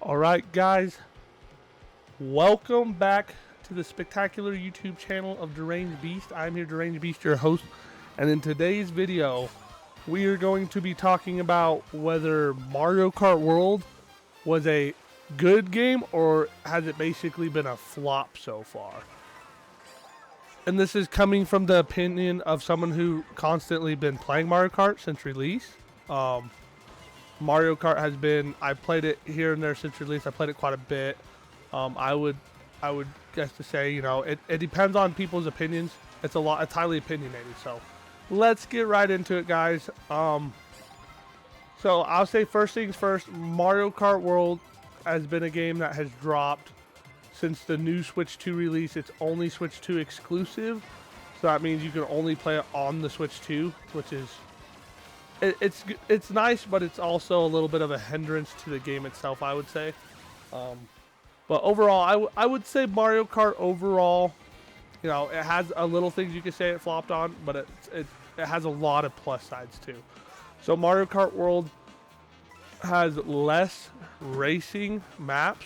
All right, guys, welcome back to the spectacular YouTube channel of Deranged Beast. I'm here, Deranged Beast, your host, and in today's video, we are going to be talking about whether Mario Kart World was a good game or has it basically been a flop so far. And this is coming from the opinion of someone who constantly been playing Mario Kart since release. Mario Kart has been, I played it here and there since release. I played it quite a bit. I would guess to say, you know, it depends on people's opinions. It's highly opinionated. So let's get right into it, guys. So I'll say first things first, Mario Kart World has been a game that has dropped since the new Switch 2 release. It's only Switch 2 exclusive. So that means you can only play it on the Switch 2, which is it's nice, but it's also a little bit of a hindrance to the game itself, I would say. But overall, I would say Mario Kart overall, you know, it has a little things you could say it flopped on, but it has a lot of plus sides too. So Mario Kart World has less racing maps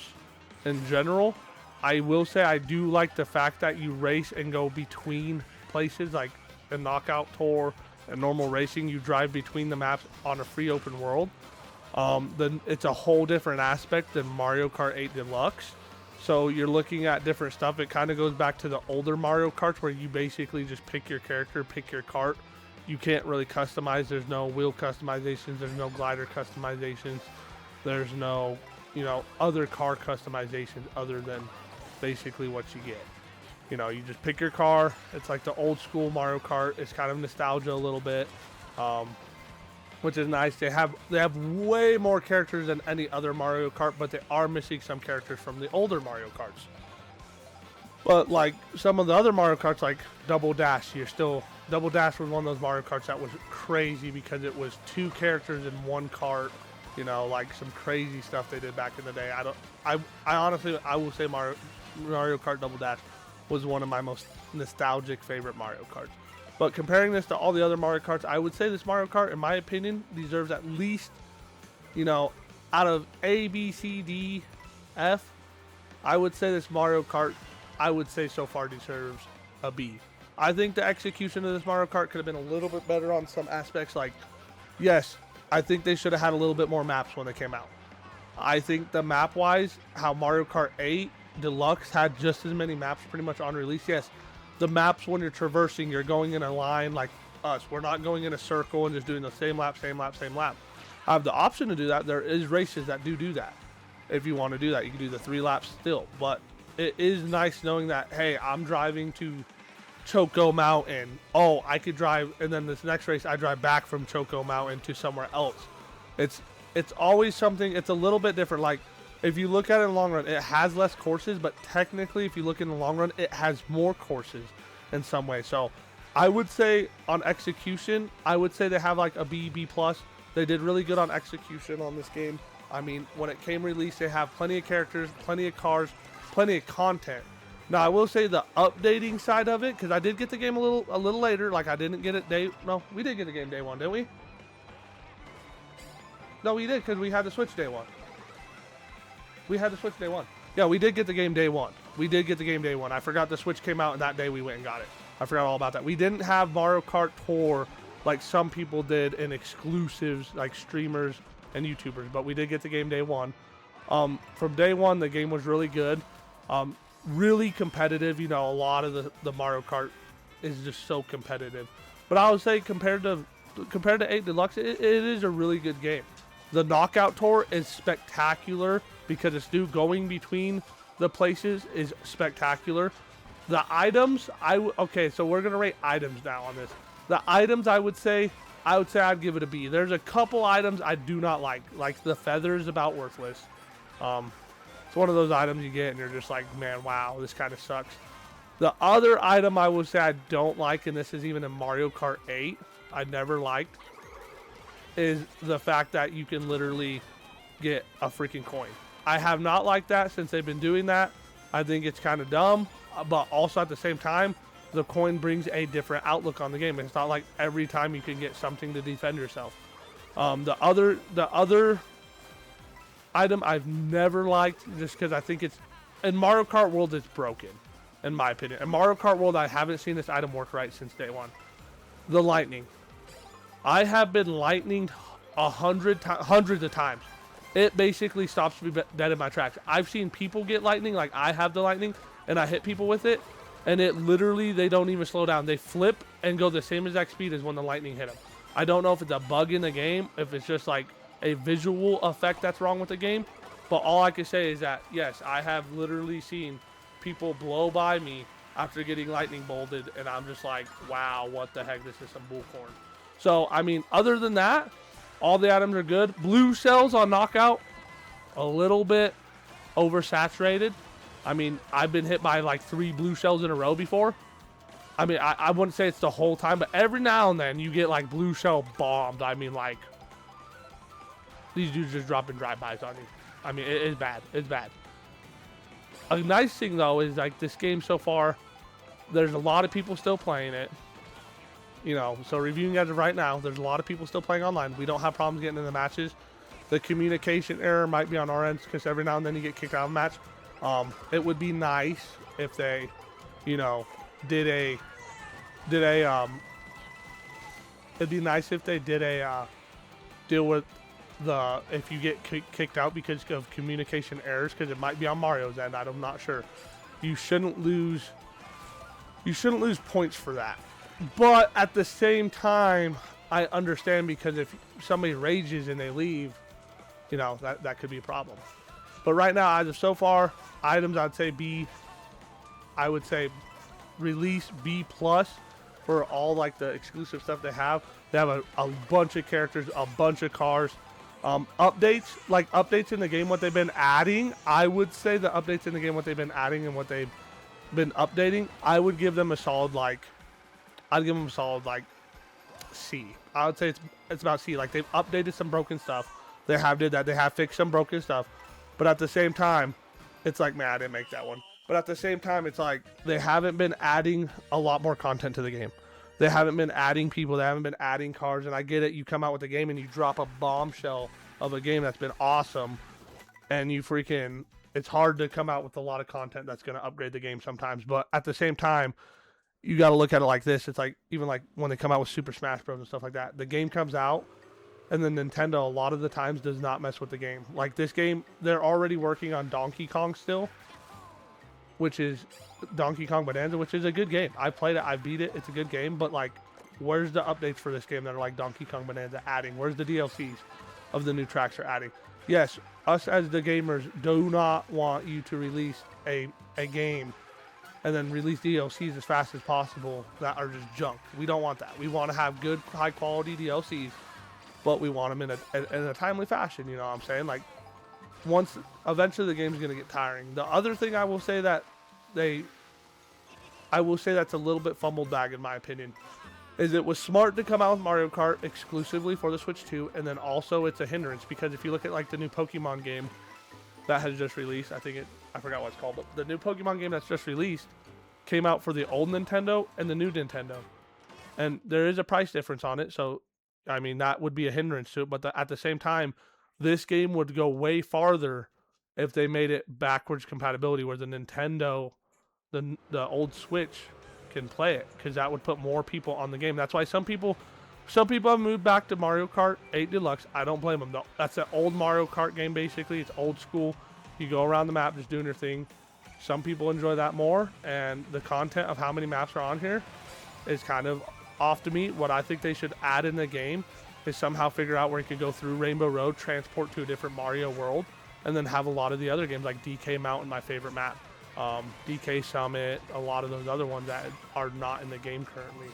in general. I will say I do like the fact that you race and go between places, like a knockout tour and normal racing. You drive between the maps on a free open world. Then it's a whole different aspect than Mario Kart 8 Deluxe. So you're looking at different stuff. It kind of goes back to the older Mario Karts where you basically just pick your character, pick your kart. You can't really customize. There's no wheel customizations. There's no glider customizations. There's no, you know, other car customizations other than basically what you get. You know, you just pick your car. It's like the old school Mario Kart. It's kind of nostalgia a little bit, which is nice. They have way more characters than any other Mario Kart, but they are missing some characters from the older Mario Karts. But like some of the other Mario Karts, like Double Dash, Double Dash was one of those Mario Karts that was crazy because it was two characters in one kart. You know, like some crazy stuff they did back in the day. I honestly, I will say Mario Kart Double Dash was one of my most nostalgic favorite Mario Karts. But comparing this to all the other Mario Karts, I would say this Mario Kart, in my opinion, deserves at least, you know, out of A, B, C, D, F, I would say this Mario Kart, I would say so far deserves a B. I think the execution of this Mario Kart could have been a little bit better on some aspects. Like, yes, I think they should have had a little bit more maps when they came out. I think the map-wise, how Mario Kart 8 Deluxe had just as many maps pretty much on release. Yes, the maps when you're traversing, you're going in a line like us. We're not going in a circle and just doing the same lap, same lap, same lap. I have the option to do that. There is races that do that. If you want to do that, you can do the 3 laps still. But it is nice knowing that, hey, I'm driving to Choco Mountain. Oh, I could drive, and then this next race, I drive back from Choco Mountain to somewhere else. It's always something. It's a little bit different. Like, if you look at it in the long run, it has less courses, but technically, if you look in the long run, it has more courses in some way. So I would say on execution, I would say they have like a B, B+. They did really good on execution on this game. I mean, when it came released, they have plenty of characters, plenty of cars, plenty of content. Now, I will say the updating side of it, because I did get the game a little later. Like, I didn't get it no, we did get the game day one, didn't we? No, we did, because we had the Switch day one. We had the Switch day one. Yeah, we did get the game day one. I forgot the Switch came out and that day we went and got it. I forgot all about that. We didn't have Mario Kart Tour like some people did in exclusives like streamers and YouTubers, but we did get the game day one. From day one, the game was really good. Really competitive. You know, a lot of the Mario Kart is just so competitive. But I would say compared to 8 Deluxe, it is a really good game. The knockout tour is spectacular because it's new. Going between the places is spectacular. The items, okay, so we're gonna rate items now on this. The items, I would say I'd give it a B. There's a couple items I do not like the feathers, about worthless. It's one of those items you get and you're just like, man, wow, this kind of sucks. The other item I would say I don't like, and this is even in Mario Kart 8, I never liked, is the fact that you can literally get a freaking coin. I have not liked that since they've been doing that. I think it's kind of dumb, but also at the same time, the coin brings a different outlook on the game. It's not like every time you can get something to defend yourself. The other item I've never liked, just because I think it's, in Mario Kart World, it's broken, in my opinion. In Mario Kart World, I haven't seen this item work right since day one. The lightning. I have been lightninged hundreds of times. It basically stops me dead in my tracks. I've seen people get lightning, like I have the lightning, and I hit people with it, and it literally, they don't even slow down. They flip and go the same exact speed as when the lightning hit them. I don't know if it's a bug in the game, if it's just like a visual effect that's wrong with the game, but all I can say is that, yes, I have literally seen people blow by me after getting lightning bolted, and I'm just like, wow, what the heck, this is some bullcorn. So, I mean, other than that, all the items are good. Blue shells on Knockout, a little bit oversaturated. I mean, I've been hit by like 3 blue shells in a row before. I mean, I wouldn't say it's the whole time, but every now and then you get like blue shell bombed. I mean, like, these dudes just dropping drive-bys on you. I mean, it's bad. It's bad. A nice thing, though, is like this game so far, there's a lot of people still playing it. You know, so reviewing as of right now, there's a lot of people still playing online. We don't have problems getting in the matches. The communication error might be on our end because every now and then you get kicked out of a match. It would be nice if they, you know, it'd be nice if they did a deal with if you get kicked out because of communication errors, because it might be on Mario's end. I'm not sure. You shouldn't lose points for that. But at the same time, I understand, because if somebody rages and they leave, you know, that could be a problem. But right now, as of so far, items I'd say B. I would say release B+ for all like the exclusive stuff they have. They have a bunch of characters, a bunch of cars. Updates in the game, what they've been adding. I would say the updates in the game, what they've been adding and what they've been updating, I would give them a solid C. I would say it's about C. Like, they've updated some broken stuff. They have did that. They have fixed some broken stuff. But at the same time, it's like, man, I didn't make that one. But at the same time, it's like they haven't been adding a lot more content to the game. They haven't been adding people. They haven't been adding cars. And I get it. You come out with a game and you drop a bombshell of a game that's been awesome. And it's hard to come out with a lot of content that's going to upgrade the game sometimes. But at the same time, you got to look at it like this. It's like, even like when they come out with Super Smash Bros. And stuff like that. The game comes out, and then Nintendo, a lot of the times, does not mess with the game. Like this game, they're already working on Donkey Kong still, which is Donkey Kong Bonanza, which is a good game. I played it. I beat it. It's a good game. But, like, where's the updates for this game that are like Donkey Kong Bonanza adding? Where's the DLCs of the new tracks are adding? Yes, us as the gamers do not want you to release a game and then release DLCs as fast as possible that are just junk. We don't want that. We want to have good, high-quality DLCs, but we want them in a timely fashion, you know what I'm saying? Like, eventually the game's going to get tiring. The other thing I will say that's a little bit fumbled bag, in my opinion, is it was smart to come out with Mario Kart exclusively for the Switch 2, and then also it's a hindrance, because if you look at like the new Pokemon game that has just released, I forgot what it's called, but the new Pokemon game that's just released came out for the old Nintendo and the new Nintendo. And there is a price difference on it, so, I mean, that would be a hindrance to it, but at the same time, this game would go way farther if they made it backwards compatibility, where the Nintendo, the old Switch, can play it, because that would put more people on the game. That's why some people have moved back to Mario Kart 8 Deluxe. I don't blame them, though. That's an old Mario Kart game, basically. It's old school. You go around the map just doing your thing. Some people enjoy that more, and the content of how many maps are on here is kind of off to me. What I think they should add in the game is somehow figure out where you could go through Rainbow Road, transport to a different Mario world, and then have a lot of the other games like DK Mountain, my favorite map, DK Summit, a lot of those other ones that are not in the game currently,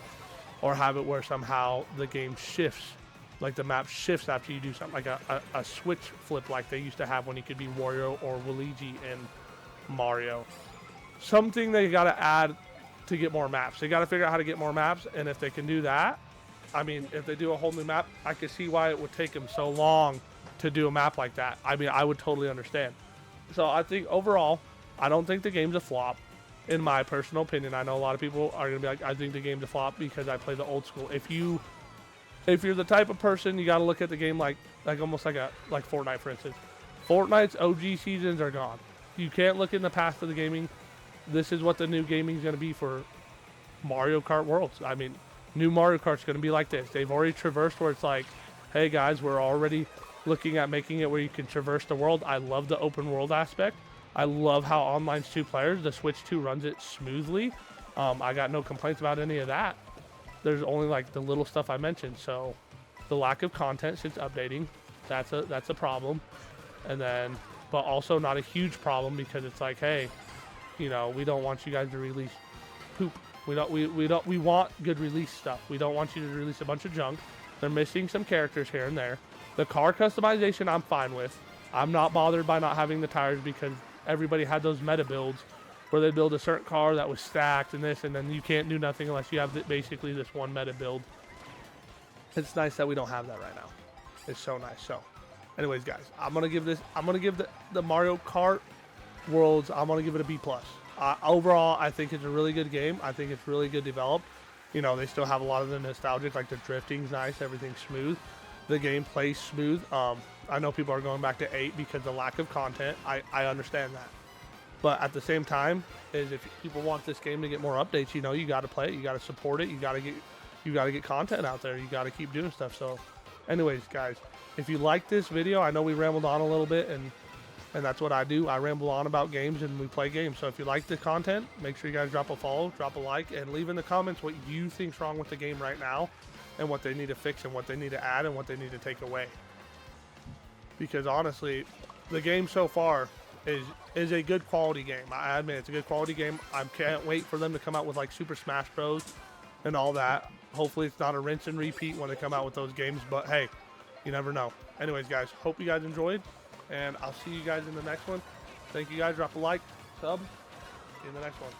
or have it where somehow the game shifts, like the map shifts after you do something, like a switch flip like they used to have when you could be Wario or Luigi in Mario. Something they got to add to get more maps. They got to figure out how to get more maps, and if they can do that, I mean, if they do a whole new map, I could see why it would take them so long to do a map like that. I mean, I would totally understand. So I think overall, I don't think the game's a flop, in my personal opinion. I know a lot of people are going to be like, I think the game's a flop because I play the old school. If you're the type of person, you got to look at the game like almost like Fortnite, for instance. Fortnite's OG seasons are gone. You can't look in the past of the gaming. This is what the new gaming is going to be for Mario Kart Worlds. I mean, new Mario Kart's going to be like this. They've already traversed where it's like, hey guys, we're already looking at making it where you can traverse the world. I love the open world aspect. I love how online's 2 players. The Switch 2 runs it smoothly. I got no complaints about any of that. There's only like the little stuff I mentioned. So the lack of content since updating, that's a problem. And then, but also not a huge problem because it's like, hey, you know, we don't want you guys to release poop. We want good release stuff. We don't want you to release a bunch of junk. They're missing some characters here and there. The car customization I'm fine with. I'm not bothered by not having the tires because everybody had those meta builds where they build a certain car that was stacked and this, and then you can't do nothing unless you have basically this one meta build. It's nice that we don't have that right now. It's so nice. So anyways, guys, I'm gonna give the Mario Kart Worlds, I'm gonna give it a B+. Overall, I think it's a really good game. I think it's really good developed. You know, they still have a lot of the nostalgic, like the drifting's nice, everything's smooth. The game plays smooth. I know people are going back to 8 because of the lack of content. I understand that. But at the same time, is if people want this game to get more updates, you know, you got to play it, you got to support it, you got to get content out there, you got to keep doing stuff. So, anyways, guys, if you like this video, I know we rambled on a little bit, and that's what I do. I ramble on about games and we play games. So if you like the content, make sure you guys drop a follow, drop a like, and leave in the comments what you think's wrong with the game right now and what they need to fix and what they need to add and what they need to take away. Because honestly, the game so far is a good quality game. I admit it's a good quality game. I can't wait for them to come out with like Super Smash Bros. And all that. Hopefully it's not a rinse and repeat when they come out with those games, but hey, you never know. Anyways, guys, hope you guys enjoyed. And I'll see you guys in the next one. Thank you guys. Drop a like, sub. See you in the next one.